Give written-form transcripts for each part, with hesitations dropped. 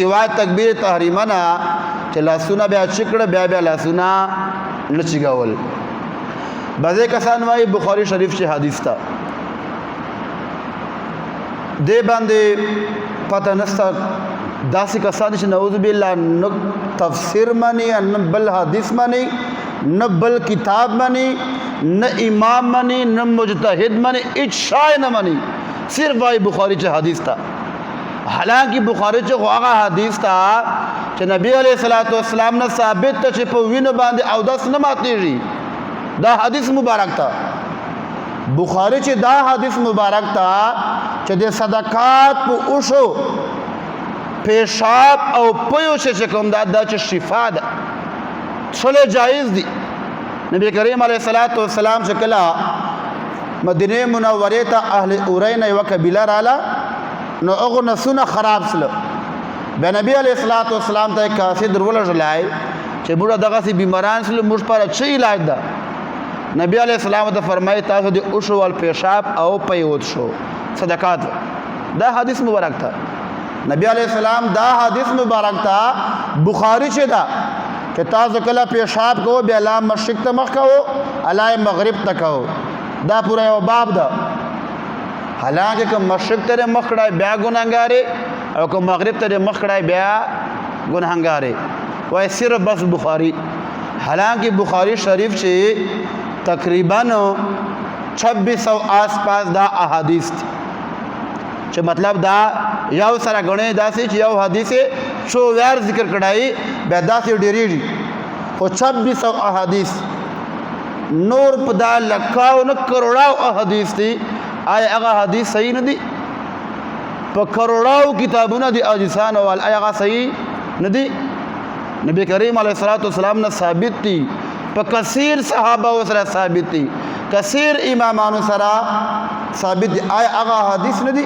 سوای تکبیر تحریمه نه چې لاسونه بیا چکړه بیا لاسونه نه چیګول. بعضې کسان وایي بخاري شریف چې حدیث ته دې باندې پته نشته. داسې کسان چې نعوذ بالله نه تفسیر مني نه بل حدیث مني نه بل کتاب مني نه امام مني نه مجتهد مني هیڅ شای نه مني، صرف وایي بخاري چې حدیث ته. حالانکه بخاری چې هغه حدیث ته چې نبی علیه الصلاۃ والسلام نه ثابت ته چې په وینو باندې اودس نه ماتېږي، دا حدیث مبارک ته. بخاری چې دا حدیث مبارک ته چې د صدقات په اوشو پیشاب او پیو چې کوم دا چې شفا ده څله جایز دي. نبی کریم علیه الصلاۃ والسلام چې کله مدینه منوره ته اهل اورین یو قبیله رااله نو هغه نسونه خراب سله. به نبی علیہ الصلوۃ والسلام ته کاسه درول جلای چې بوډا دغه سي بیماران سره مش پر اچھی علاج ده. نبی علیہ السلام ته فرمایي تاسو د اوشو ول پیشاب او پیوت شو صدقات. دا حدیث مبارک تھا. نبی علیہ السلام دا حدیث مبارک تھا بخاری چې دا کہ تاسو کله پیشاب کو بیا لا مشرق ته مخ کو الای مغرب ته کو، دا پورا یو باب ده. حالانکه که مشرق ته مخ کړای بیا ګناهګاری او که مغرب ته مخ کړای بیا ګناهګاری وای صرف بس بخاری. حالانکه بخاری شریف چې تقریبا 2600 آس پاس دا احادیث دي چې مطلب دا یو سره غنې داسې چې یو حدیث شو ویار ذکر کړای بیا داسې ډېری خو 2600 احادیث نور په دا لکاو نه کروڑاو احادیث دي. آیا هغه حدیث صحیح نه دي؟ په کروڑاو کتابونه دي اجسان او آیا هغه صحیح نه دي؟ نبی کریم علیه الصلاۃ والسلام نه ثابت دي، په کثیر صحابه سره ثابت دي، کثیر امامانو سره ثابت دي. آیا هغه حدیث نه دي؟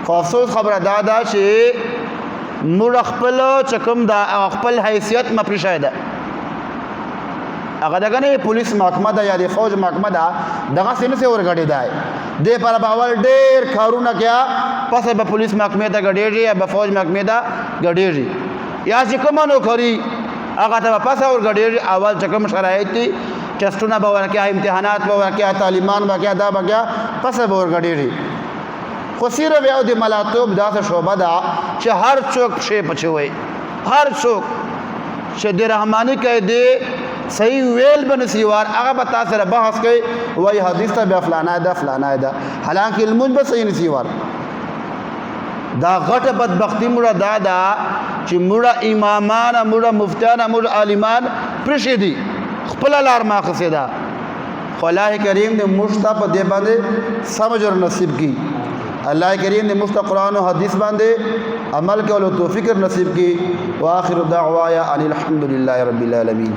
خو افسوس خبره دا ده چې موږ خپل چکم دا خپل حیثیت مپریښی ده. هغه دغه نه پولیس محکمه ده یا د فوج محکمه ده دغسې نسې ورګډې دی. دې پر به اول ډېر کارونه کیا پسې به پولیس محکمې ته ګډېږي یا به فوج محکمې ته ګډېږي یا چې کومه نوکري هغه ته به پسې ورګډېږي. اول چې کوم شرایط دي ټسټونه به ورکیا، امتحانات به ورکیا، تعلیمان به کیا، دا به کیا، پسې به ورګډېږي. خو صرف یو د ملاتوب داسې شعبه ده چې هر څوک پښې پچې وایي، هر څوک چې د رحماني قاعدې صحیح ویل بنسیوار هغه به تاسو سره بحث کوي وای حدیث ته بیا فلانا ده فلانا ده، حالانکه لمونځ به صحیح نسیوار. دا غټه بدبختی موږ دا ده چې موږ امامان، موږ مفتیان، موږ عالمان پرېښي دي، خپله لار ماخذې ده. خو الله کریم دې موږ ته په دې باندې سمجھ اور نصیب کړي. الله کریم دې موږ ته قرآن او حدیث باندې عمل کولو توفیق نصیب کړي. واخر دعوایا ان الحمد لله رب العالمین.